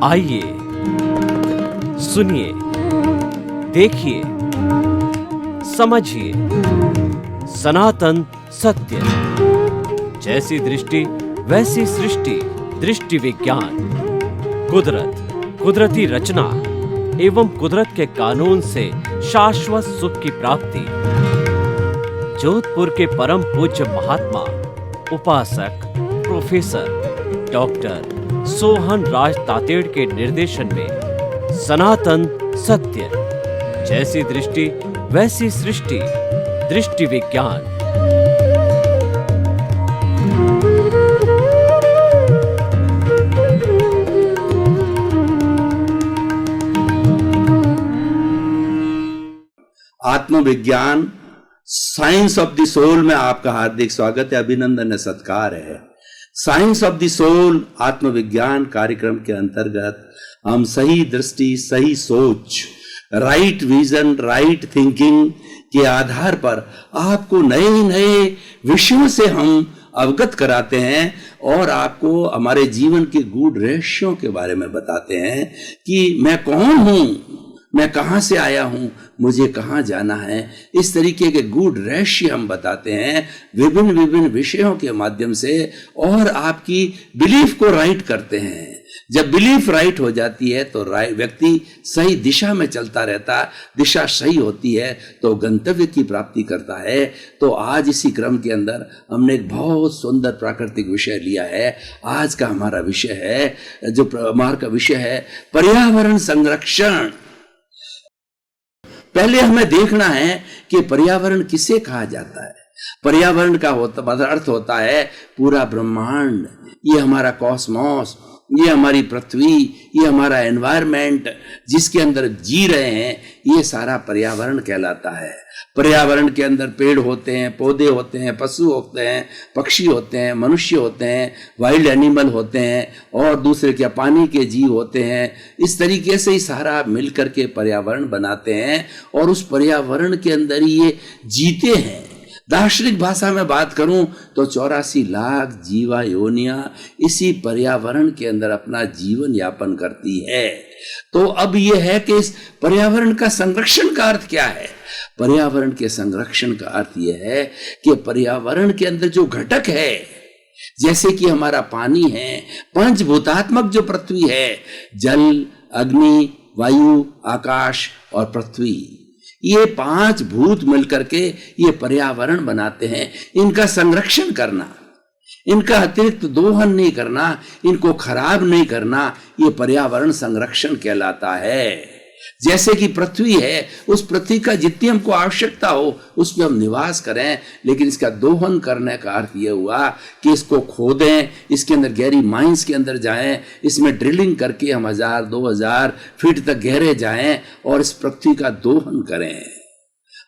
आइए सुनिए, देखिए, समझिए सनातन सत्य। जैसी दृष्टि वैसी सृष्टि, दृष्टि विज्ञान। कुदरत, कुदरती रचना एवं कुदरत के कानून से शाश्वत सुख की प्राप्ति। जोधपुर के परम पूज्य महात्मा उपासक प्रोफेसर डॉक्टर सोहन राज तातेड़ के निर्देशन में सनातन सत्य। जैसी दृष्टि वैसी सृष्टि, दृष्टि विज्ञान। आत्मविज्ञान, साइंस ऑफ द सोल में आपका हार्दिक स्वागत है, अभिनंदन है, सत्कार है। साइंस ऑफ द सोल आत्मविज्ञान कार्यक्रम के अंतर्गत हम सही दृष्टि, सही सोच, राइट विजन, राइट थिंकिंग के आधार पर आपको नए नए विषयों से हम अवगत कराते हैं और आपको हमारे जीवन के गूढ़ रहस्यों के बारे में बताते हैं कि मैं कौन हूं, मैं कहां से आया हूं, मुझे कहां जाना है। इस तरीके के गूढ़ रहस्य हम बताते हैं विभिन्न विभिन्न विषयों के माध्यम से और आपकी बिलीफ को राइट करते हैं। जब बिलीफ राइट हो जाती है तो व्यक्ति सही दिशा में चलता रहता, दिशा सही होती है तो गंतव्य की प्राप्ति करता है। तो आज इसी क्रम के अंदर हमने एक बहुत सुंदर प्राकृतिक विषय लिया है। आज का हमारा विषय है, जो हमारा का विषय है पर्यावरण संरक्षण। पहले हमें देखना है कि पर्यावरण किसे कहा जाता है। पर्यावरण का अर्थ होता है पूरा ब्रह्मांड, ये हमारा कॉस्मॉस, ये हमारी पृथ्वी, ये हमारा एनवायरमेंट जिसके अंदर जी रहे हैं, ये सारा पर्यावरण कहलाता है। पर्यावरण के अंदर पेड़ होते हैं, पौधे होते हैं, पशु होते हैं, पक्षी होते हैं, मनुष्य होते हैं, वाइल्ड एनिमल होते हैं और दूसरे क्या पानी के जीव होते हैं। इस तरीके से ही सारा मिलकर के पर्यावरण बनाते हैं और उस पर्यावरण के अंदर ही ये जीते हैं। दार्शनिक भाषा में बात करूं तो 84 लाख जीवा योनियां इसी पर्यावरण के अंदर अपना जीवन यापन करती है। तो अब यह है कि इस पर्यावरण का संरक्षण का अर्थ क्या है। पर्यावरण के संरक्षण का अर्थ यह है कि पर्यावरण के अंदर जो घटक है, जैसे कि हमारा पानी है, पंचभूतात्मक जो पृथ्वी है, जल, अग्नि, वायु, आकाश और पृथ्वी, ये 5 भूत मिलकर के ये पर्यावरण बनाते हैं। इनका संरक्षण करना, इनका अतिरिक्त दोहन नहीं करना, इनको खराब नहीं करना, ये पर्यावरण संरक्षण कहलाता है। जैसे कि पृथ्वी है, उस पृथ्वी का जितनी हमको आवश्यकता हो उस पर हम निवास करें, लेकिन इसका दोहन करने का अर्थ यह हुआ कि इसको खोदें, इसके अंदर गहरी माइंस के अंदर जाएं, इसमें ड्रिलिंग करके हम 1000-2000 फीट तक गहरे जाएं और इस पृथ्वी का दोहन करें।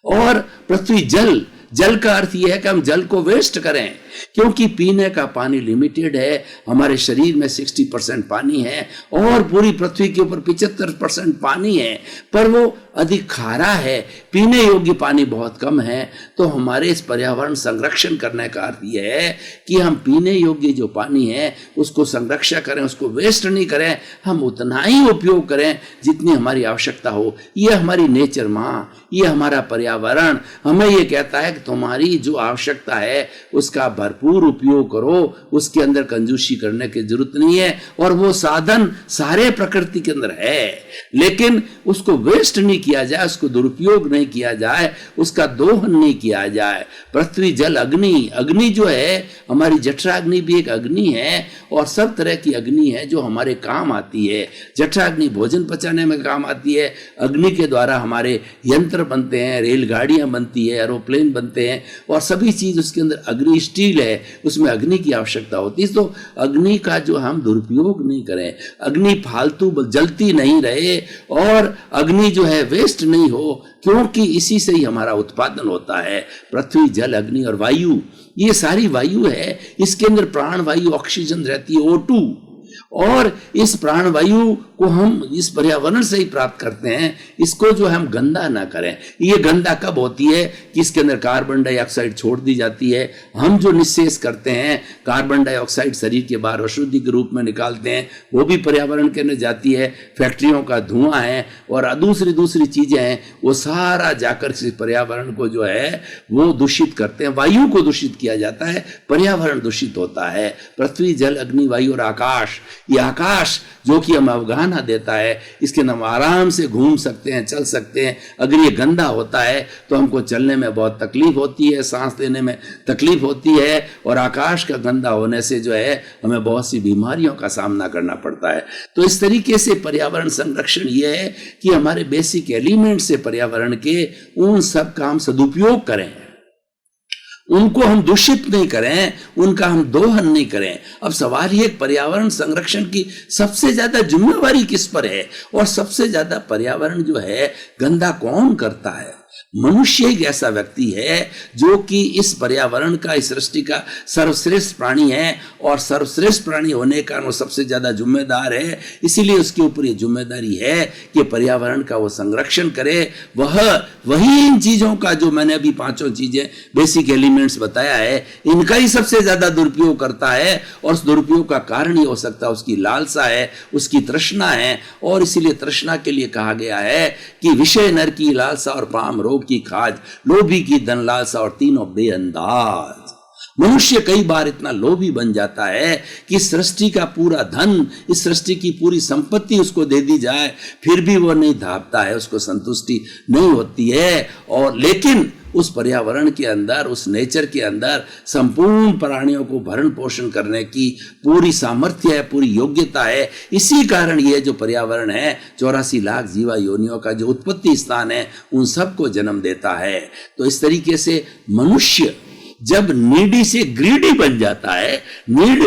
और पृथ्वी जल, जल का अर्थ यह है कि हम जल को वेस्ट करें, क्योंकि पीने का पानी लिमिटेड है। हमारे शरीर में 60% पानी है और पूरी पृथ्वी के ऊपर 75% पानी है, पर वो अधिक खारा है, पीने योग्य पानी बहुत कम है। तो हमारे इस पर्यावरण संरक्षण करने का अर्थ यह है कि हम पीने योग्य जो पानी है उसको संरक्षण करें, उसको वेस्ट नहीं करें, हम उतना ही उपयोग करें जितनी हमारी आवश्यकता हो। ये हमारी नेचर माँ, ये हमारा पर्यावरण हमें ये कहता है कि तुम्हारी जो आवश्यकता है उसका भरपूर उपयोग करो, उसके अंदर कंजूसी करने की जरूरत नहीं है। और वो साधन सारे प्रकृति के अंदर है, लेकिन उसको वेस्ट नहीं किया जाए, उसको दुरुपयोग नहीं किया जाए, उसका दोहन नहीं किया जाए। पृथ्वी, जल, अग्नि, अग्नि जो है हमारी जठराग्नि भी एक अग्नि है और सब तरह की अग्नि है जो हमारे काम आती है। जठराग्नि भोजन पचाने में काम आती है, अग्नि के द्वारा हमारे यंत्र बनते हैं, रेलगाड़ियां बनती है, एरोप्लेन बनते हैं और सभी चीज उसके अंदर अग्नि, स्टील है, उसमें अग्नि की आवश्यकता होती है। तो अग्नि का जो हम दुरुपयोग नहीं करें, अग्नि फालतू जलती नहीं रहे और अग्नि जो है वेस्ट नहीं हो, क्योंकि इसी से ही हमारा उत्पादन होता है। पृथ्वी, जल, अग्नि और वायु, ये सारी वायु है, इसके अंदर प्राण वायु ऑक्सीजन रहती है, O2, और इस प्राणवायु को हम इस पर्यावरण से ही प्राप्त करते हैं, इसको जो हम गंदा ना करें। ये गंदा कब होती है कि इसके अंदर कार्बन डाइऑक्साइड छोड़ दी जाती है। हम जो निःश्लेष करते हैं कार्बन डाइऑक्साइड शरीर के बाहर अशुद्धि के रूप में निकालते हैं, वो भी पर्यावरण के अंदर जाती है। फैक्ट्रियों का धुआं है और दूसरी चीजें हैं, वो सारा जाकर पर्यावरण को जो है वो दूषित करते हैं। वायु को दूषित किया जाता है, पर्यावरण दूषित होता है। पृथ्वी, जल, अग्नि, वायु और आकाश, ये आकाश जो कि हमें अवगाहना देता है, इसके अंदर हम आराम से घूम सकते हैं, चल सकते हैं। अगर ये गंदा होता है तो हमको चलने में बहुत तकलीफ होती है, सांस लेने में तकलीफ होती है, और आकाश का गंदा होने से जो है हमें बहुत सी बीमारियों का सामना करना पड़ता है। तो इस तरीके से पर्यावरण संरक्षण ये है कि हमारे बेसिक एलिमेंट से पर्यावरण के उन सब का हम सदुपयोग करें, उनको हम दूषित नहीं करें, उनका हम दोहन नहीं करें। अब सवाल ये, पर्यावरण संरक्षण की सबसे ज्यादा जिम्मेवारी किस पर है, और सबसे ज्यादा पर्यावरण जो है गंदा कौन करता है? मनुष्य एक ऐसा व्यक्ति है जो कि इस पर्यावरण का, इस सृष्टि का सर्वश्रेष्ठ प्राणी है, और सर्वश्रेष्ठ प्राणी होने का वो सबसे ज्यादा जिम्मेदार है। इसीलिए उसके ऊपर ये जिम्मेदारी है कि पर्यावरण का वो संरक्षण करे। वही इन चीजों का, जो मैंने अभी पांचों चीजें बेसिक एलिमेंट्स बताया है, इनका ही सबसे ज्यादा दुरुपयोग करता है। और उस दुरुपयोग का कारण ये हो सकता है उसकी लालसा है, उसकी तृष्णा है। और इसीलिए तृष्णा के लिए कहा गया है कि विषय नर की लालसा और पाम रोग की खाज, लोभी की धन लालसा और तीनों बेअंदाज। मनुष्य कई बार इतना लोभी बन जाता है कि सृष्टि का पूरा धन, इस सृष्टि की पूरी संपत्ति उसको दे दी जाए, फिर भी वो नहीं धापता है, उसको संतुष्टि नहीं होती है। और लेकिन उस पर्यावरण के अंदर, उस नेचर के अंदर संपूर्ण प्राणियों को भरण पोषण करने की पूरी सामर्थ्य है, पूरी योग्यता है। इसी कारण ये जो पर्यावरण है 84 लाख जीवा योनियों का जो उत्पत्ति स्थान है, उन सबको जन्म देता है। तो इस तरीके से मनुष्य जब नीडी से ग्रीडी बन जाता है, नीड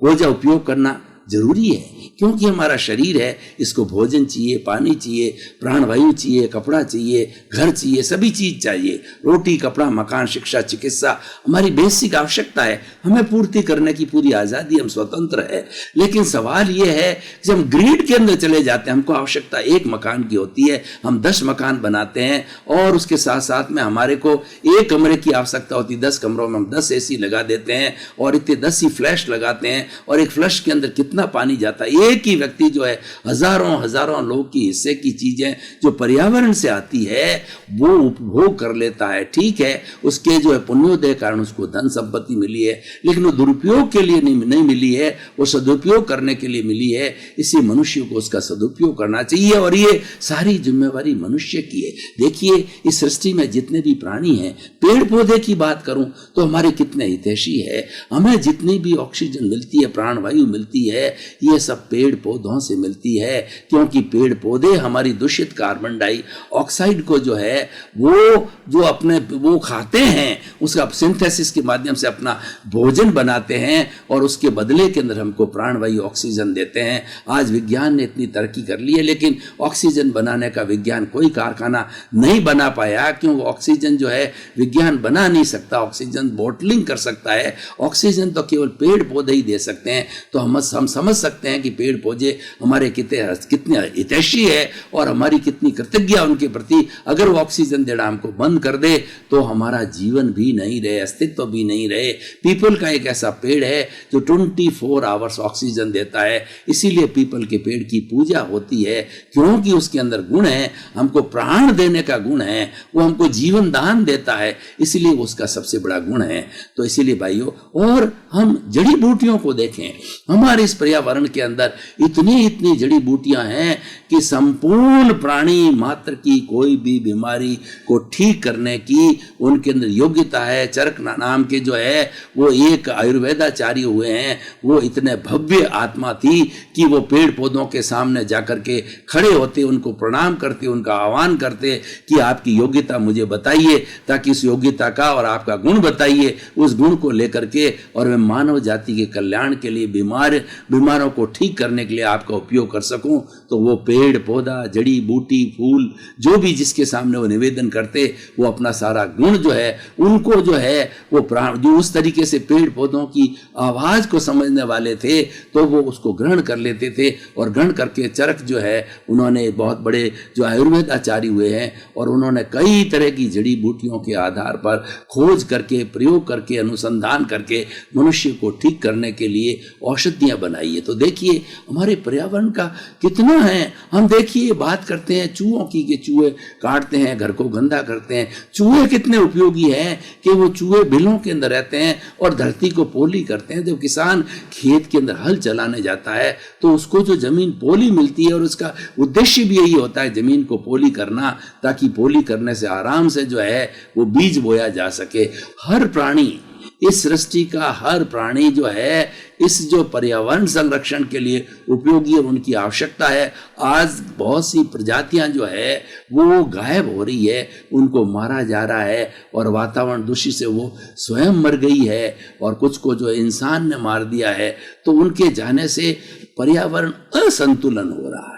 को जो उपयोग करना जरूरी है, क्योंकि हमारा शरीर है, इसको भोजन चाहिए, पानी चाहिए, प्राणवायु चाहिए, कपड़ा चाहिए, घर चाहिए, सभी चीज चाहिए। रोटी, कपड़ा, मकान, शिक्षा, चिकित्सा हमारी बेसिक आवश्यकता है। हमें पूर्ति करने की पूरी आजादी, हम स्वतंत्र है। लेकिन सवाल यह है कि हम ग्रीड के अंदर चले जाते हैं। हमको आवश्यकता एक मकान की होती है, हम 10 मकान बनाते हैं, और उसके साथ साथ में हमारे को एक कमरे की आवश्यकता होती है। 10 कमरों में हम 10 AC लगा देते हैं, और इतने 10 ही फ्लैश लगाते हैं, और एक फ्लैश के अंदर कितना पानी जाता है। एक ही व्यक्ति जो है हजारों लोग की हिस्से की चीजें जो पर्यावरण से आती है वो उपभोग कर लेता है। ठीक है, उसके जो है पुण्योदय कारण उसको धन संपत्ति मिली है, लेकिन वो दुरुपयोग के लिए नहीं मिली है, वो सदुपयोग करने के लिए मिली है। इसी मनुष्य को उसका सदुपयोग करना चाहिए, और ये सारी जिम्मेवारी मनुष्य की है। देखिए, इस सृष्टि में जितने भी प्राणी हैं, पेड़ पौधे की बात करूं तो हमारे कितने हितैषी है। हमें जितनी भी ऑक्सीजन मिलती है, प्राणवायु मिलती है, ये सब पेड़ पौधों से मिलती है। क्योंकि पेड़ पौधे हमारी दूषित कार्बन डाइऑक्साइड को जो है वो खाते हैं, उसका सिंथेसिस के माध्यम से अपना भोजन बनाते हैं, और उसके बदले के अंदर हमको प्राणवायु ऑक्सीजन देते हैं। आज विज्ञान ने इतनी तरक्की कर ली है, लेकिन ऑक्सीजन बनाने का विज्ञान कोई कारखाना नहीं बना पाया, क्योंकि ऑक्सीजन जो है विज्ञान बना नहीं सकता। ऑक्सीजन बोटलिंग कर सकता है, ऑक्सीजन तो केवल पेड़ पौधे ही दे सकते हैं। तो हम समझ सकते हैं कि पेड़ पौधे हमारे कितने हितैषी है, और हमारी कितनी कृतज्ञता उनके प्रति। अगर वो ऑक्सीजन देना हमको बंद कर दे तो हमारा जीवन भी नहीं रहे, अस्तित्व भी नहीं रहे। पीपल का एक ऐसा पेड़ है जो 24 आवर्स ऑक्सीजन देता है। इसीलिए पीपल के पेड़ की पूजा होती है, क्योंकि उसके अंदर गुण है, हमको प्राण देने का गुण है, वो हमको जीवन दान देता है, इसलिए उसका सबसे बड़ा गुण है। तो इसीलिए भाइयों, और हम जड़ी बूटियों को देखें, हमारे इस पर्यावरण के अंदर इतनी जड़ी बूटियां हैं कि संपूर्ण प्राणी मात्र की कोई भी बीमारी को ठीक करने की उनके अंदर योग्यता है। चरक नाम के जो है वो एक आयुर्वेदाचार्य हुए हैं, वो इतने भव्य आत्मा थी कि वो पेड़ पौधों के सामने जाकर के खड़े होते, उनको प्रणाम करते, उनका आह्वान करते कि आपकी योग्यता मुझे बताइए, ताकि उस योग्यता का और आपका गुण बताइए, उस गुण को लेकर के और वे मानव जाति के कल्याण के लिए, बीमारों को ठीक करने के लिए आपका उपयोग कर सकूं, तो वो पेड़ पौधा, जड़ी बूटी, फूल, जो भी जिसके सामने वो निवेदन करते, वो अपना सारा गुण जो है उनको जो है वो प्राण, जो उस तरीके से पेड़ पौधों की आवाज को समझने वाले थे तो वो उसको ग्रहण कर लेते थे। और ग्रहण करके चरक जो है उन्होंने बहुत बड़े जो आयुर्वेद आचार्य हुए हैं और उन्होंने कई तरह की जड़ी बूटियों के आधार पर खोज करके, प्रयोग करके, अनुसंधान करके मनुष्य को ठीक करने के लिए औषधियां बनाई है। तो देखिए हमारे पर्यावरण का कितना है। हम देखिए बात करते हैं चूहों की, कि चूहे काटते हैं, घर को गंदा करते हैं। चूहे कितने उपयोगी हैं कि वो चूहे बिलों के अंदर रहते हैं और धरती को पोली करते हैं। जब किसान खेत के अंदर हल चलाने जाता है तो उसको जो जमीन पोली मिलती है, और उसका उद्देश्य भी यही होता है जमीन को पोली करना, ताकि पोली करने से आराम से जो है वो बीज बोया जा सके। हर प्राणी, इस सृष्टि का हर प्राणी जो है इस जो पर्यावरण संरक्षण के लिए उपयोगी और उनकी आवश्यकता है। आज बहुत सी प्रजातियां जो है वो गायब हो रही है, उनको मारा जा रहा है और वातावरण दूषित से वो स्वयं मर गई है, और कुछ को जो इंसान ने मार दिया है। तो उनके जाने से पर्यावरण असंतुलन हो रहा है।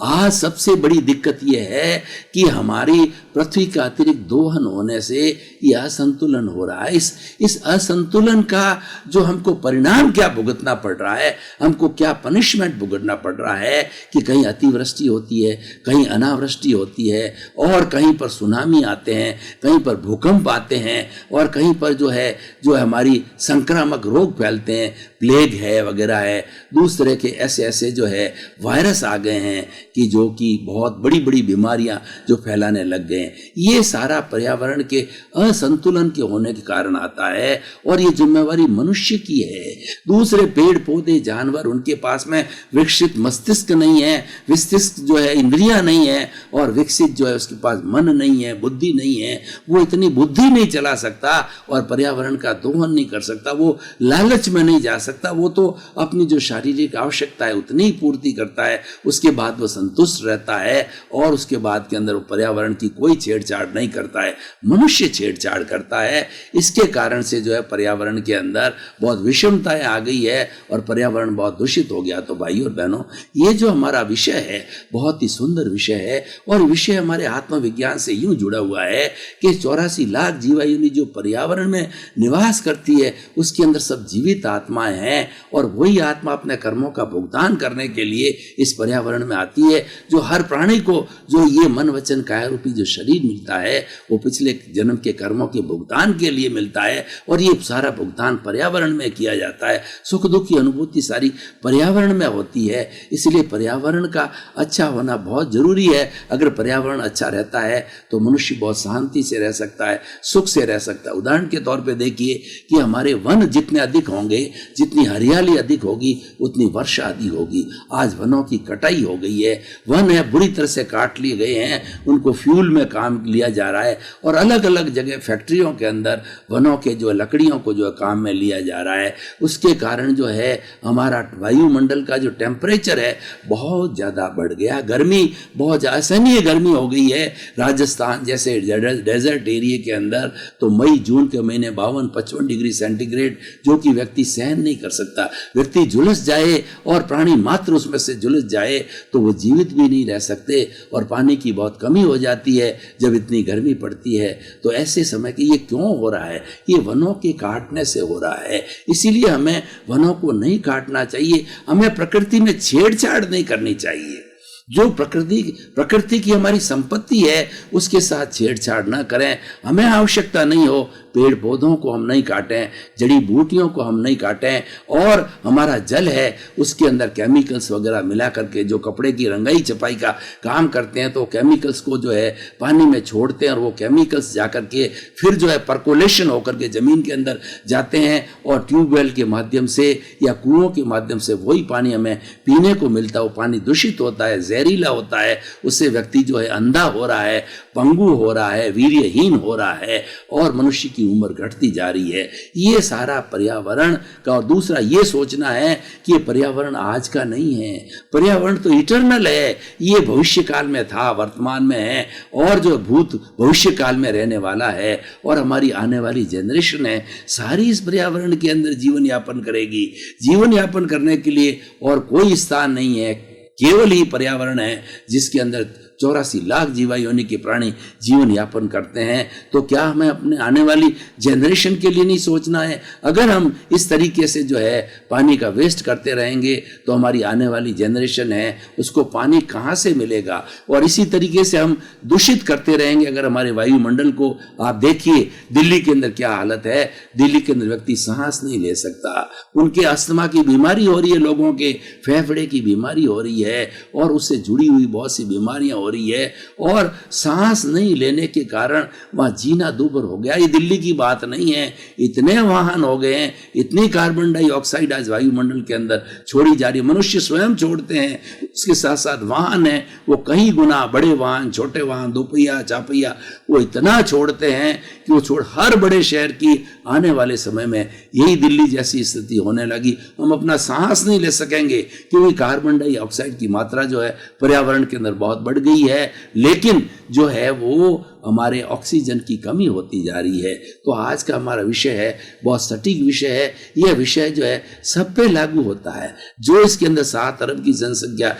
आज सबसे बड़ी दिक्कत यह है कि हमारी पृथ्वी का अतिरिक्त दोहन होने से यह असंतुलन हो रहा है। इस असंतुलन का जो हमको परिणाम क्या भुगतना पड़ रहा है, हमको क्या पनिशमेंट भुगतना पड़ रहा है कि कहीं अतिवृष्टि होती है, कहीं अनावृष्टि होती है, और कहीं पर सुनामी आते हैं, कहीं पर भूकंप आते हैं, और कहीं पर जो है हमारी संक्रामक रोग फैलते हैं, प्लेग है वगैरह है, दूसरे के ऐसे जो है वायरस आ गए हैं कि जो कि बहुत बड़ी बड़ी बीमारियां जो फैलाने लग गए हैं। ये सारा पर्यावरण के असंतुलन के होने के कारण आता है, और ये जिम्मेवारी मनुष्य की है। दूसरे पेड़ पौधे, जानवर, उनके पास में विकसित मस्तिष्क नहीं है, विकसित जो है इंद्रियां नहीं है, और विकसित जो है उसके पास मन नहीं है, बुद्धि नहीं है। वो इतनी बुद्धि नहीं चला सकता और पर्यावरण का दोहन नहीं कर सकता, वो लालच में नहीं जा सकता। वो तो अपनी जो शारीरिक आवश्यकता है उतनी ही पूर्ति करता है, उसके बाद वो संतुष्ट रहता है, और उसके बाद के अंदर वो पर्यावरण की कोई छेड़छाड़ नहीं करता है। मनुष्य छेड़छाड़ करता है। इसके कारण से जो है पर्यावरण के अंदर बहुत विषमताएं आ गई है और पर्यावरण बहुत दूषित हो गया। तो भाइयों और बहनों, ये जो हमारा विषय है बहुत ही सुंदर विषय है, और विषय हमारे आत्मविज्ञान से यूं जुड़ा हुआ है कि 84 लाख जीवायुनी जो पर्यावरण में निवास करती है उसके अंदर सब जीवित आत्माएं हैं, और वही आत्मा अपने कर्मों का भुगतान करने के लिए इस पर्यावरण में आती है। जो हर प्राणी को जो ये मन वचन काया रूपी जो शरीर मिलता है वो पिछले जन्म के कर्मों के भुगतान के लिए मिलता है, और ये सारा भुगतान पर्यावरण में किया जाता है। सुख दुख की अनुभूति सारी पर्यावरण में होती है। इसलिए पर्यावरण का अच्छा होना बहुत जरूरी है। अगर पर्यावरण अच्छा रहता है तो मनुष्य बहुत शांति से रह सकता है, सुख से रह सकता है। उदाहरण के तौर पे देखिए कि हमारे वन जितने अधिक होंगे, जितनी हरियाली अधिक होगी, उतनी वर्षा अधिक होगी। आज वनों की कटाई हो गई है, वन है बुरी तरह से काट लिए गए हैं, उनको फ्यूल में काम लिया जा रहा है, और अलग अलग जगह फैक्ट्रियों के अंदर वनों के जो लकड़ियों को जो काम में लिया जा रहा है। उसके कारण जो है हमारा वायुमंडल का जो टेम्परेचर है बहुत ज़्यादा बढ़ गया। गर्मी बहुत असहनीय गर्मी हो गई है। राजस्थान जैसे डेजर्ट एरिया के अंदर तो मई जून के महीने 52-55 डिग्री सेंटीग्रेड, जो कि व्यक्ति सहन नहीं कर सकता। व्यक्ति झुलस जाए और प्राणी मात्र उसमें से झुलस जाए तो वो जीवित भी नहीं रह सकते, और पानी की बहुत कमी हो जाती है जब इतनी गर्मी पड़ती है। तो ऐसे समय कि ये क्यों हो रहा है? ये वनों के काटने से हो रहा है। इसीलिए हमें वनों को नहीं काटना चाहिए, हमें प्रकृति में छेड़छाड़ नहीं करनी चाहिए। जो प्रकृति की हमारी संपत्ति है उसके साथ छेड़छाड़ ना करें। हमें आवश्यकता नहीं हो, पेड़ पौधों को हम नहीं काटें, जड़ी बूटियों को हम नहीं काटें, और हमारा जल है उसके अंदर केमिकल्स वगैरह मिला करके जो कपड़े की रंगाई छपाई का काम करते हैं तो केमिकल्स को जो है पानी में छोड़ते हैं, और वो केमिकल्स जाकर के फिर जो है परकोलेशन होकर के जमीन के अंदर जाते हैं, और ट्यूबवेल के माध्यम से या कुओं के माध्यम से वही पानी हमें पीने को मिलता है। वो पानी दूषित होता है, जहरीला होता है, उससे व्यक्ति जो है अंधा हो रहा है, पंगु हो रहा है, वीर्यहीन हो रहा है, और मनुष्य की की उम्र घटती जा रही है। ये सारा पर्यावरण का। और दूसरा ये सोचना है कि ये पर्यावरण आज का नहीं है, पर्यावरण तो इटर्नल है, ये भविष्य काल में था, वर्तमान में है और जो भूत भविष्य काल में रहने वाला है। और हमारी आने वाली जनरेशन है, सारी इस पर्यावरण के अंदर जीवन यापन करेगी। जीवन यापन करने के लिए और कोई स्थान नहीं है, केवल ही पर्यावरण है जिसके अंदर 84 लाख जीवा योनि के प्राणी जीवन यापन करते हैं। तो क्या हमें अपने आने वाली जनरेशन के लिए नहीं सोचना है? अगर हम इस तरीके से जो है पानी का वेस्ट करते रहेंगे तो हमारी आने वाली जनरेशन है उसको पानी कहाँ से मिलेगा? और इसी तरीके से हम दूषित करते रहेंगे अगर हमारे वायुमंडल को। आप देखिए दिल्ली के अंदर क्या हालत है। दिल्ली के अंदर व्यक्ति सांस नहीं ले सकता, उनके अस्थमा की बीमारी हो रही है, लोगों के फेफड़े की बीमारी हो रही है और उससे जुड़ी हुई बहुत सी बीमारियां हो रही है। और सांस नहीं लेने के कारण वहां जीना दूभर हो गया। ये दिल्ली की बात नहीं है, इतने वाहन हो गए हैं, इतनी कार्बन डाइऑक्साइड आज वायुमंडल के अंदर छोड़ी जा रही है। मनुष्य स्वयं छोड़ते हैं, उसके साथ साथ वाहन है वो कई गुना, बड़े वाहन, छोटे वाहन, दोपहिया, चापहिया, वो इतना छोड़ते हैं कि वो छोड़ हर बड़े शहर की आने वाले समय में यही दिल्ली जैसी स्थिति होने लगी। हम अपना सांस नहीं ले सकेंगे क्योंकि कार्बन डाइऑक्साइड की मात्रा जो है पर्यावरण के अंदर बहुत बढ़ गई है। लेकिन जो है वो हमारे ऑक्सीजन की कमी होती जा रही है। तो आज का हमारा विषय है, बहुत सटीक विषय है। यह विषय जो है सब पे लागू होता है। जो इसके अंदर 7 अरब की जनसंख्या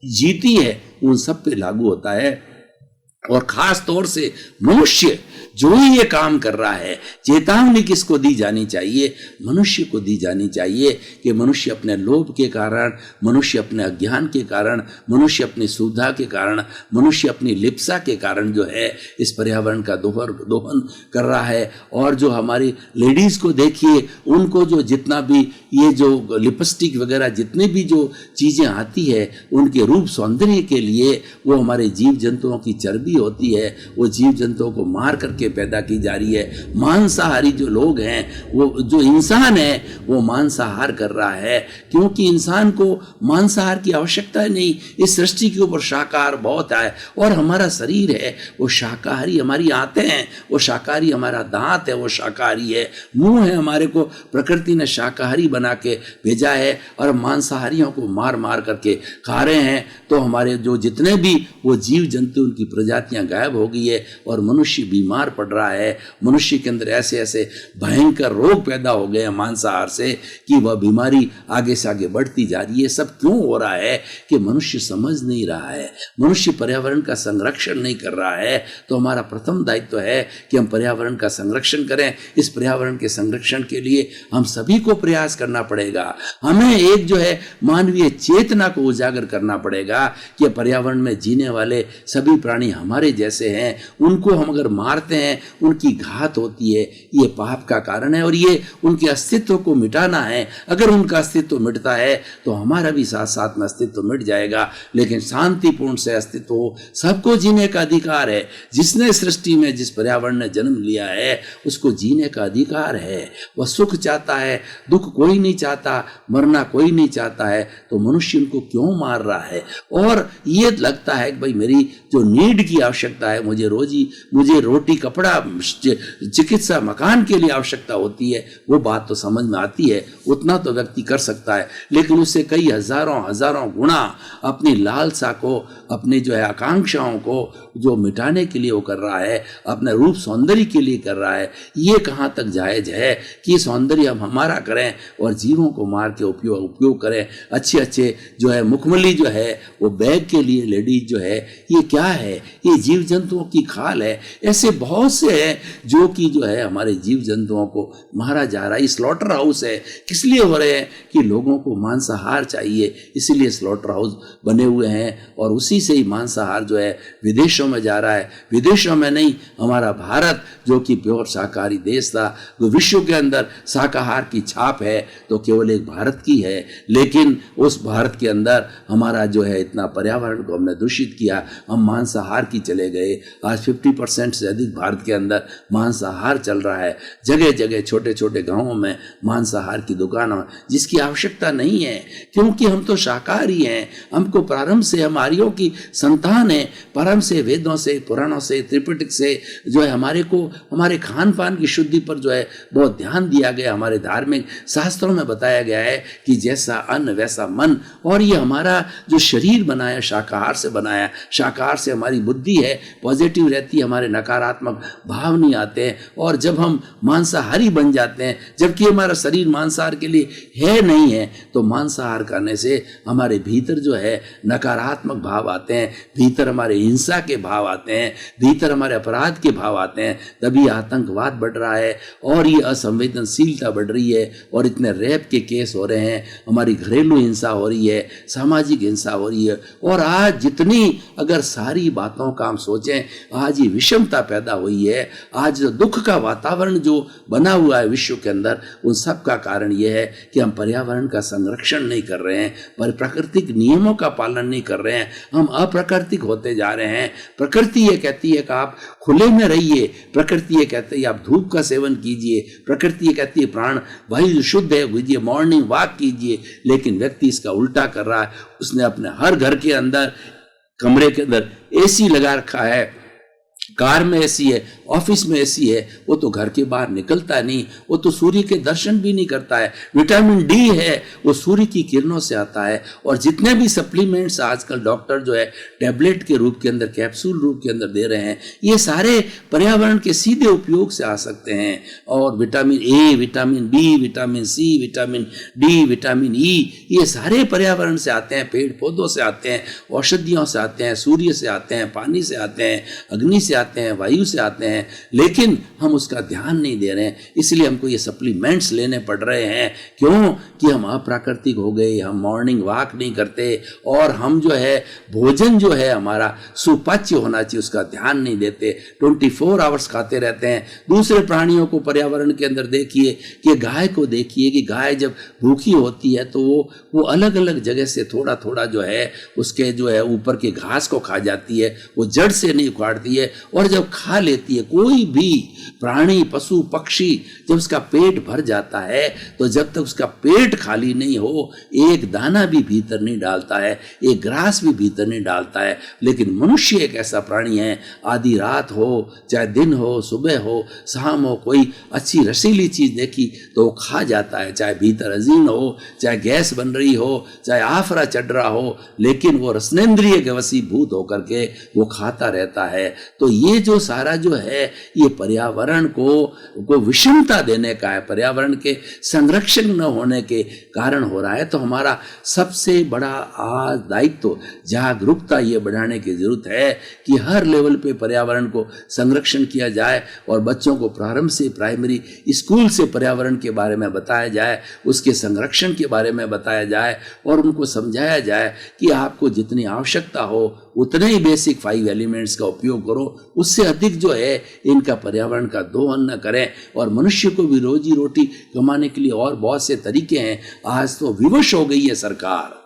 जीती है उन सब पे लागू होता है। और खास तौर से मनुष्य जो ही ये काम कर रहा है, चेतावनी किसको दी जानी चाहिए? मनुष्य को दी जानी चाहिए कि मनुष्य अपने लोभ के कारण, मनुष्य अपने अज्ञान के कारण, मनुष्य अपनी सुविधा के कारण, मनुष्य अपनी लिप्सा के कारण जो है इस पर्यावरण का दोहन कर रहा है। और जो हमारी लेडीज को देखिए, उनको जो जितना भी ये जो लिपस्टिक वगैरह जितनी भी जो चीजें आती है उनके रूप सौंदर्य के लिए, वो हमारे जीव जंतुओं की चर्बी होती है, वो जीव जंतुओं को मार करके पैदा की जा रही है। मांसाहारी जो लोग हैं, वो जो इंसान है वो मांसाहार कर रहा है क्योंकि इंसान को मांसाहार की आवश्यकता नहीं। इस सृष्टि के ऊपर शाकाहार बहुत है और हमारा शरीर है वो शाकाहारी, हमारी आंतें हैं वो शाकाहारी, हमारा दांत है वो शाकाहारी है, मुंह है हमारे को प्रकृति ने शाकाहारी बना के भेजा है और मांसाहारियों को मार मार करके खा रहे हैं। तो हमारे जो जितने भी वो जीव जंतु उनकी प्रजातियां गायब हो गई है और मनुष्य बीमार पड़ रहा है। मनुष्य के अंदर ऐसे ऐसे भयंकर रोग पैदा हो गए हैं मांसाहार से कि वह बीमारी आगे से आगे बढ़ती जा रही है। सब क्यों हो रहा है कि मनुष्य समझ नहीं रहा है, मनुष्य पर्यावरण का संरक्षण नहीं कर रहा है। तो हमारा प्रथम दायित्व है कि हम पर्यावरण का संरक्षण करें। इस पर्यावरण के संरक्षण के लिए हम सभी को प्रयास करना पड़ेगा। हमें एक जो है मानवीय चेतना को उजागर करना पड़ेगा कि पर्यावरण में जीने वाले सभी प्राणी हमारे जैसे हैं, उनको हम अगर मारते हैं उनकी घात होती है, ये पाप का कारण है और ये उनके अस्तित्व को मिटाना है। अगर उनका अस्तित्व मिटता है तो हमारा भी साथ साथ में अस्तित्व मिट जाएगा। लेकिन शांतिपूर्ण से अस्तित्व हो, सबको जीने का अधिकार है। जिसने सृष्टि में जिस पर्यावरण ने जन्म लिया है उसको जीने का अधिकार है। वह सुख चाहता है, दुख कोई नहीं चाहता, मरना कोई नहीं चाहता है। तो मनुष्य उनको क्यों मार रहा है? और ये लगता है कि भाई मेरी जो नीड की आवश्यकता है, मुझे रोटी कपड़ा चिकित्सा मकान के लिए आवश्यकता होती है, वो बात तो समझ में आती है, उतना तो व्यक्ति कर सकता है। लेकिन उससे कई हजारों गुना अपनी लालसा को, अपनी जो है आकांक्षाओं को जो मिटाने के लिए वो कर रहा है, अपने रूप सौंदर्य के लिए कर रहा है। ये कहाँ तक जायज है कि सौंदर्य हम हमारा करें और जीवों को मार के उपयोग करें? अच्छे जो है मुखमली जो है वो बैग के लिए लेडीज जो है, ये क्या है? ये जीव जंतुओं की खाल है। ऐसे बहुत से हैं जो कि जो है हमारे जीव जंतुओं को मारा जा रहा है। स्लॉटर हाउस है, किस लिए हो रहे हैं कि लोगों को मांसाहार चाहिए, इसीलिए स्लॉटर हाउस बने हुए हैं और उसी से ही मांसाहार जो है विदेशों में जा रहा है। विदेशों में नहीं, हमारा भारत जो कि प्योर शाकाहारी देश था, वो विश्व के अंदर शाकाहार की छाप है तो केवल एक भारत की है। लेकिन उस भारत के अंदर हमारा जो है इतना पर्यावरण को हमने दूषित किया, हम मांसाहार की चले गए। आज 50% से अधिक भारत के अंदर मांसाहार चल रहा है। जगह जगह छोटे छोटे गांवों में मांसाहार की दुकान, जिसकी आवश्यकता नहीं है, क्योंकि हम तो शाकाहारी हैं। हमको प्रारंभ से, हम आर्यों की संतान है। प्रारंभ से वेदों से, पुराणों से, त्रिपिटक से जो है हमारे खान पान की शुद्धि पर जो है बहुत ध्यान दिया गया। हमारे धार्मिक शास्त्रों में बताया गया है कि जैसा अन्न वैसा मन। और ये हमारा जो शरीर बनाया शाकाहार से बनाया, शाकाहार से हमारी बुद्धि है पॉजिटिव रहती है, हमारे नकारात्मक भाव नहीं आते हैं। और जब हम मांसाहारी बन जाते हैं, जबकि हमारा शरीर मांसाहार के लिए है नहीं है, तो मांसाहार करने से हमारे भीतर जो है नकारात्मक भाव आते हैं, भीतर हमारे हिंसा के भाव आते हैं, भीतर हमारे अपराध के भाव आते हैं। तभी आतंकवाद बढ़ रहा है और ये असंवेदनशीलता बढ़ रही है और इतने रेप के केस हो रहे हैं, हमारी घरेलू हिंसा हो रही है, सामाजिक हिंसा हो रही है। और आज जितनी अगर सारी बातों का हम सोचें, आज ये विषमता पैदा हुई है, आज जो दुख का वातावरण जो बना हुआ है विश्व के अंदर, उन सब का कारण ये है कि हम पर्यावरण का संरक्षण नहीं कर रहे हैं, पर प्राकृतिक नियमों का पालन नहीं कर रहे हैं। हम अप्राकृतिक होते जा रहे हैं। प्रकृति ये कहती है कि आप खुले में रहिए, प्रकृति ये कहती है आप धूप का सेवन कीजिए, प्रकृति ये कहती है प्राण वायु शुद्ध है कीजिए, मॉर्निंग वॉक कीजिए। लेकिन व्यक्ति इसका उल्टा कर रहा है। उसने अपने हर घर के अंदर, कमरे के अंदर एसी लगा रखा है, कार में एसी है, ऑफिस में एसी है, वो तो घर के बाहर निकलता नहीं, वो तो सूर्य के दर्शन भी नहीं करता है। विटामिन डी है, वो सूर्य की किरणों से आता है। और जितने भी सप्लीमेंट्स आजकल डॉक्टर जो है टैबलेट के रूप के अंदर, कैप्सूल रूप के अंदर दे रहे हैं, ये सारे पर्यावरण के सीधे उपयोग से आ सकते हैं। और vitamin A, vitamin B, vitamin C, vitamin D, vitamin E, ये सारे पर्यावरण से आते हैं, पेड़ पौधों से आते हैं, औषधियों से आते हैं, सूर्य से आते हैं, पानी से आते हैं, अग्नि से आते हैं, वायु से आते हैं। लेकिन हम उसका ध्यान नहीं दे रहे हैं, इसलिए हमको ये सप्लीमेंट्स लेने पड़ रहे हैं। क्यों? कि हम अप्राकृतिक हो गए, हम मॉर्निंग वॉक नहीं करते और हम जो है भोजन जो है हमारा सुपाच्य होना चाहिए उसका ध्यान नहीं देते, 24 आवर्स खाते रहते हैं। दूसरे प्राणियों को पर्यावरण के अंदर देखिए, कि गाय को देखिए कि गाय जब भूखी होती है तो वो अलग अलग जगह से थोड़ा थोड़ा जो है उसके जो है ऊपर के घास को खा जाती है, वो जड़ से नहीं उखाड़ती है। और जब खा लेती है, कोई भी प्राणी, पशु, पक्षी जब उसका पेट भर जाता है, तो जब तक उसका पेट खाली नहीं हो एक दाना भी भीतर नहीं डालता है, एक ग्रास भी भीतर नहीं डालता है। लेकिन मनुष्य एक ऐसा प्राणी है, आधी रात हो चाहे दिन हो, सुबह हो शाम हो, कोई अच्छी रसीली चीज देखी तो वो खा जाता है, चाहे भीतर अजीन हो, चाहे गैस बन रही हो, चाहे आफरा चढ़ रहा हो, लेकिन वो रसनेन्द्रिय के वशीभूत होकर के वो खाता रहता है। तो ये जो सारा जो है ये पर्यावरण को विषमता देने का है, पर्यावरण के संरक्षण न होने के कारण हो रहा है। तो हमारा सबसे बड़ा आज दायित्व, जागरूकता ये बढ़ाने की जरूरत है कि हर लेवल पे पर्यावरण को संरक्षण किया जाए और बच्चों को प्रारंभ से प्राइमरी स्कूल से पर्यावरण के बारे में बताया जाए, उसके संरक्षण के बारे में बताया जाए और उनको समझाया जाए कि आपको जितनी आवश्यकता हो उतने ही बेसिक 5 एलिमेंट्स का उपयोग करो, उससे अधिक जो है इनका पर्यावरण का दोहन न करें। और मनुष्य को भी रोजी रोटी कमाने के लिए और बहुत से तरीके हैं। आज तो विवश हो गई है सरकार,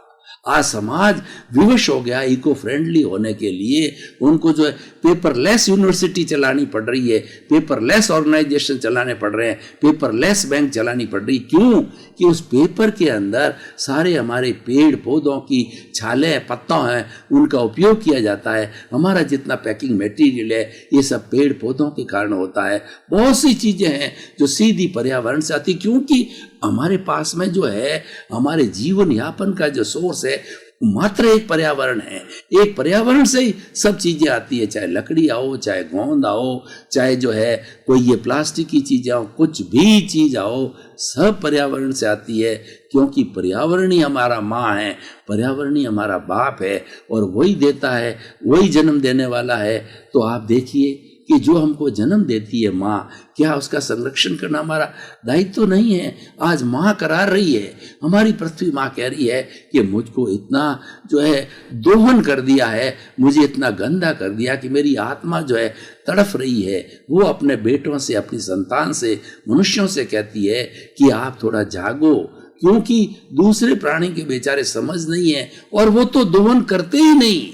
आज समाज विवश हो गया इको फ्रेंडली होने के लिए। उनको जो है पेपरलेस यूनिवर्सिटी चलानी पड़ रही है, पेपरलेस ऑर्गेनाइजेशन चलाने पड़ रहे हैं, पेपरलेस बैंक चलानी पड़ रही। क्यों? कि उस पेपर के अंदर सारे हमारे पेड़ पौधों की छालें, पत्तों हैं, उनका उपयोग किया जाता है। हमारा जितना पैकिंग मटेरियल है ये सब पेड़ पौधों के कारण होता है। बहुत सी चीजें हैं जो सीधी पर्यावरण से आती, क्योंकि हमारे पास में जो है हमारे जीवन यापन का जो सोर्स है मात्र एक पर्यावरण है। एक पर्यावरण से ही सब चीजें आती है, चाहे लकड़ी आओ, चाहे गोंद आओ, चाहे जो है कोई ये प्लास्टिक की चीजें आओ, कुछ भी चीज आओ, सब पर्यावरण से आती है। क्योंकि पर्यावरण ही हमारा माँ है, पर्यावरण ही हमारा बाप है और वही देता है, वही जन्म देने वाला है। तो आप देखिए कि जो हमको जन्म देती है माँ, क्या उसका संरक्षण करना हमारा दायित्व नहीं है? आज माँ करा रही है, हमारी पृथ्वी माँ कह रही है कि मुझको इतना जो है दोहन कर दिया है, मुझे इतना गंदा कर दिया कि मेरी आत्मा जो है तड़फ रही है। वो अपने बेटों से, अपनी संतान से, मनुष्यों से कहती है कि आप थोड़ा जागो, क्योंकि दूसरे प्राणी के बेचारे समझ नहीं है और वो तो दोहन करते ही नहीं।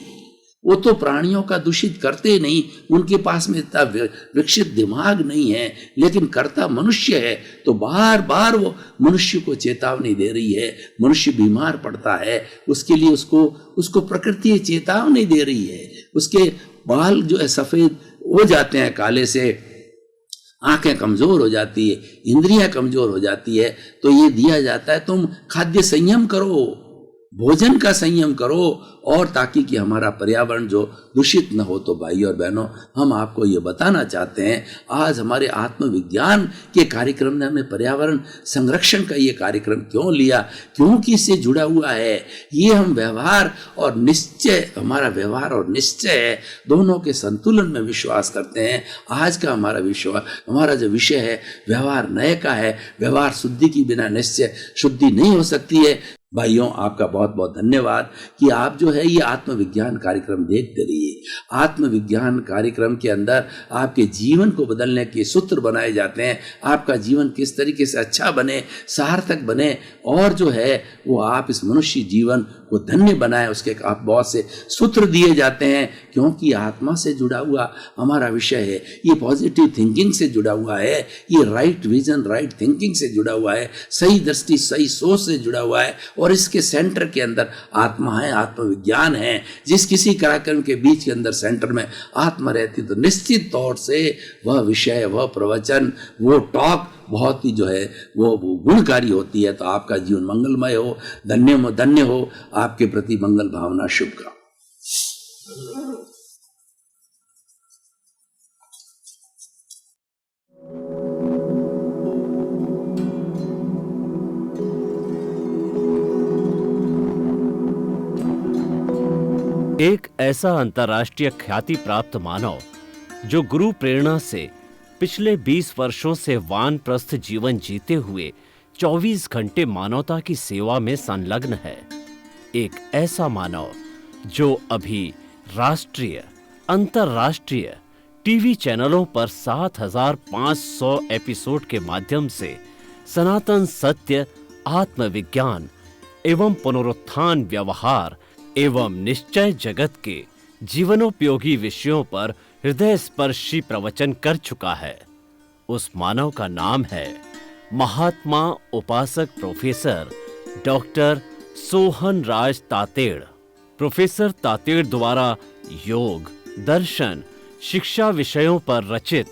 वो तो प्राणियों का दूषित करते नहीं, उनके पास में इतना विकसित दिमाग नहीं है, लेकिन करता मनुष्य है। तो बार बार वो मनुष्य को चेतावनी दे रही है। मनुष्य बीमार पड़ता है, उसके लिए उसको प्रकृति चेतावनी दे रही है। उसके बाल जो है सफेद हो जाते हैं काले से, आंखें कमजोर हो जाती है, इंद्रियां कमजोर हो जाती है। तो ये दिया जाता है, तुम खाद्य संयम करो, भोजन का संयम करो, और ताकि कि हमारा पर्यावरण जो दूषित न हो। तो भाई और बहनों, हम आपको ये बताना चाहते हैं, आज हमारे आत्मविज्ञान के कार्यक्रम ने हमें पर्यावरण संरक्षण का ये कार्यक्रम क्यों लिया, क्योंकि इससे जुड़ा हुआ है। ये हम व्यवहार और निश्चय, हमारा व्यवहार और निश्चय है, दोनों के संतुलन में विश्वास करते हैं। आज का हमारा जो विषय है व्यवहार नए का है। व्यवहार शुद्धि की बिना निश्चय शुद्धि नहीं हो सकती है। भाइयों, आपका बहुत बहुत धन्यवाद कि आप जो है ये आत्मविज्ञान कार्यक्रम देखते रहिए। आत्मविज्ञान कार्यक्रम के अंदर आपके जीवन को बदलने के सूत्र बनाए जाते हैं। आपका जीवन किस तरीके से अच्छा बने, सार्थक बने, और जो है वो आप इस मनुष्य जीवन को धन्य बनाए, उसके आप बहुत से सूत्र दिए जाते हैं। क्योंकि आत्मा से जुड़ा हुआ हमारा विषय है, ये पॉजिटिव थिंकिंग से जुड़ा हुआ है, ये राइट विजन राइट थिंकिंग से जुड़ा हुआ है, सही दृष्टि सही सोच से जुड़ा हुआ है। और इसके सेंटर के अंदर आत्मा है, आत्मविज्ञान है। जिस किसी कार्यक्रम के बीच के अंदर सेंटर में आत्मा रहती, तो निश्चित तौर से वह विषय, वह प्रवचन, वो टॉक बहुत ही जो है वो गुणकारी होती है। तो आपका जीवन मंगलमय हो, धन्य हो। आपके प्रति मंगल भावना, शुभकामना। एक ऐसा अंतर्राष्ट्रीय ख्याति प्राप्त मानव जो गुरु प्रेरणा से पिछले 20 वर्षों से वानप्रस्थ जीवन जीते हुए 24 घंटे मानवता की सेवा में संलग्न है। एक ऐसा मानव जो अभी राष्ट्रीय, अंतर्राष्ट्रीय टीवी चैनलों पर 7,500 एपिसोड के माध्यम से सनातन सत्य, आत्मविज्ञान एवं पुनरुत्थान, व्यवहार एवं निश्चय जगत के जीवनोपयोगी विषयों पर हृदय स्पर्शी प्रवचन कर चुका है। उस मानव का नाम है महात्मा उपासक प्रोफेसर डॉक्टर सोहन राज तातेड़। प्रोफेसर तातेड़ द्वारा योग, दर्शन, शिक्षा विषयों पर रचित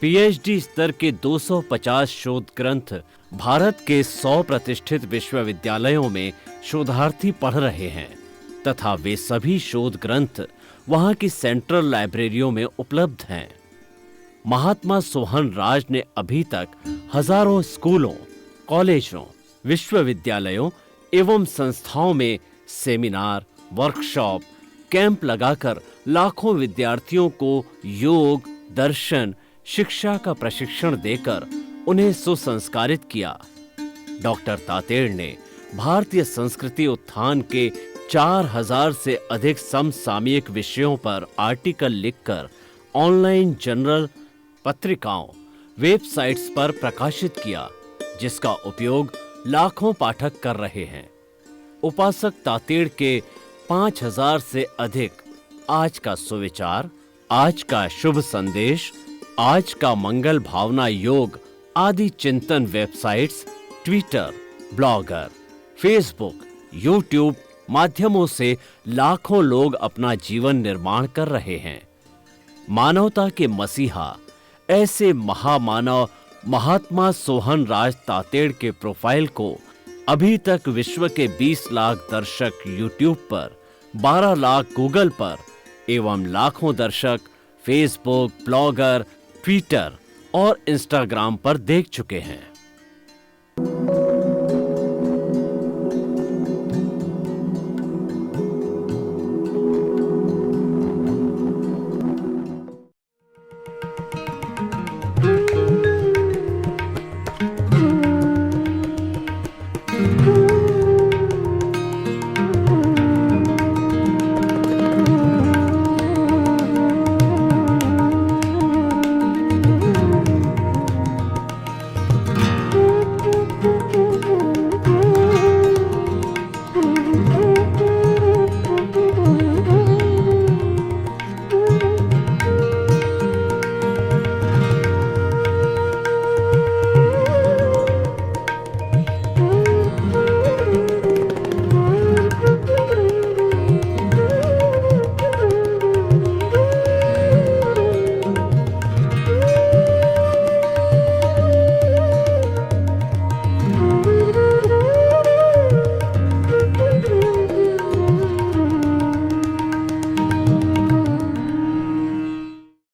पीएचडी स्तर के 250 शोध ग्रंथ भारत के 100 प्रतिष्ठित विश्वविद्यालयों में शोधार्थी पढ़ रहे हैं तथा वे सभी शोध ग्रंथ वहां की सेंट्रल लाइब्रेरियों में उपलब्ध हैं। महात्मा सोहन राज ने अभी तक हजारों स्कूलों, कॉलेजों, विश्वविद्यालयों एवं संस्थाओं में सेमिनार, वर्कशॉप, कैंप लगाकर लाखों विद्यार्थियों को योग, दर्शन, शिक्षा का प्रशिक्षण देकर उन्हें सुसंस्कारित किया। डॉक्टर तातेड़ ने भारतीय संस्कृति उत्थान के 4000 से अधिक समसामयिक विषयों पर आर्टिकल लिखकर ऑनलाइन जर्नल, पत्रिकाओं, वेबसाइट्स पर प्रकाशित किया, जिसका उपयोग लाखों पाठक कर रहे हैं। उपासक तातेड़ के 5000 से अधिक आज का सुविचार, आज का शुभ संदेश, आज का मंगल भावना योग आदि चिंतन websites, Twitter, blogger, Facebook, YouTube माध्यमों से लाखों लोग अपना जीवन निर्माण कर रहे हैं। मानवता के मसीहा ऐसे महामानव महात्मा सोहन राज तातेड़ के प्रोफाइल को अभी तक विश्व के 20 लाख दर्शक यूट्यूब पर, 12 लाख गूगल पर एवं लाखों दर्शक फेसबुक, ब्लॉगर, ट्विटर और इंस्टाग्राम पर देख चुके हैं।